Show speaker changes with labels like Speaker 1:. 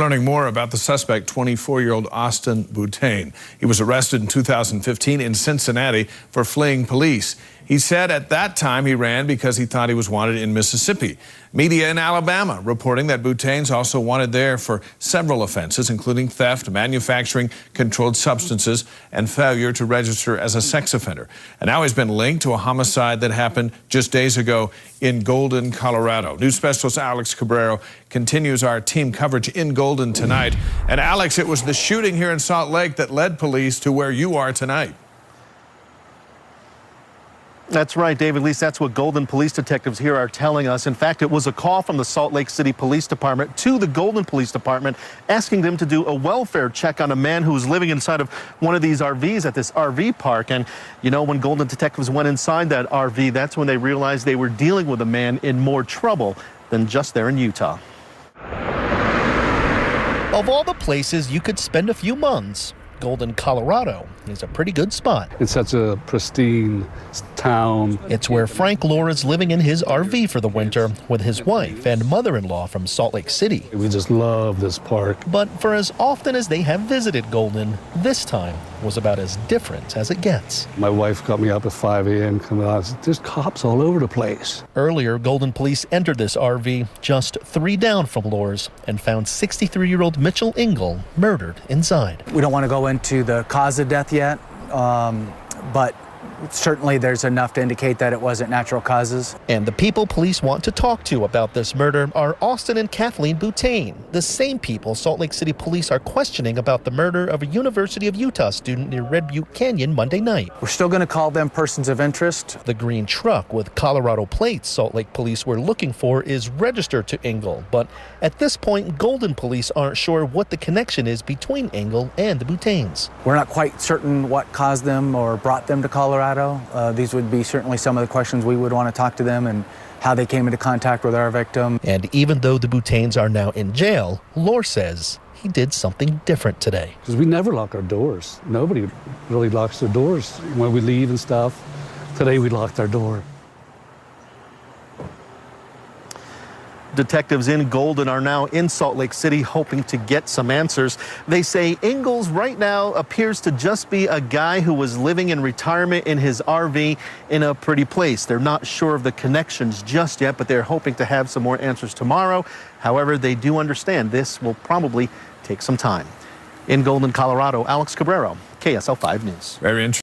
Speaker 1: Learning more about the suspect, 24-year-old Austin Butane. He was arrested in 2015 in Cincinnati for fleeing police. He said at that time he ran because he thought he was wanted in Mississippi. Media in Alabama reporting that Butane's also wanted there for several offenses, including theft, manufacturing controlled substances, and failure to register as a sex offender. And now he's been linked to a homicide that happened just days ago in Golden, Colorado. News specialist Alex Cabrero continues our team coverage in Golden tonight. And Alex, it was the shooting here in Salt Lake that led police to where you are tonight.
Speaker 2: That's right, David. At least that's what Golden police detectives here are telling us. In fact, it was a call from the Salt Lake City Police Department to the Golden Police Department asking them to do a welfare check on a man who was living inside of one of these RVs at this RV park. And, you know, when Golden detectives went inside that RV, that's when they realized they were dealing with a man in more trouble than just there in Utah.
Speaker 3: Of all the places you could spend a few months, Golden, Colorado is a pretty good spot.
Speaker 4: It's such a pristine town.
Speaker 3: It's where Frank Lohr is living in his RV for the winter with his wife and mother-in-law from Salt Lake City.
Speaker 4: We just love this park.
Speaker 3: But for as often as they have visited Golden, this time was about as different as it gets.
Speaker 4: My wife got me up at 5 a.m. coming out. There's cops all over the place.
Speaker 3: Earlier, Golden police entered this RV just 3 down from Lohr's and found 63-year-old Mitchell Engel murdered inside.
Speaker 5: We don't want to go into the cause of death yet, but certainly there's enough to indicate that it wasn't natural causes.
Speaker 3: And the people police want to talk to about this murder are Austin and Kathleen Butane, the same people Salt Lake City police are questioning about the murder of a University of Utah student near Red Butte Canyon Monday night.
Speaker 5: We're still going to call them persons of interest.
Speaker 3: The green truck with Colorado plates Salt Lake police were looking for is registered to Engel, but at this point, Golden police aren't sure what the connection is between Engel and the Butanes.
Speaker 5: We're not quite certain what caused them or brought them to Colorado. These would be certainly some of the questions we would want to talk to them and how they came into contact with our victim.
Speaker 3: And even though the Butanes are now in jail, Lohr says he did something different today.
Speaker 4: Because we never lock our doors. Nobody really locks their doors when we leave and stuff. Today we locked our door.
Speaker 2: Detectives in Golden are now in Salt Lake City hoping to get some answers. They say Engels right now appears to just be a guy who was living in retirement in his RV in a pretty place. They're not sure of the connections just yet, but they're hoping to have some more answers tomorrow. However, they do understand this will probably take some time. In Golden, Colorado, Alex Cabrero, KSL 5 News.
Speaker 1: Very interesting.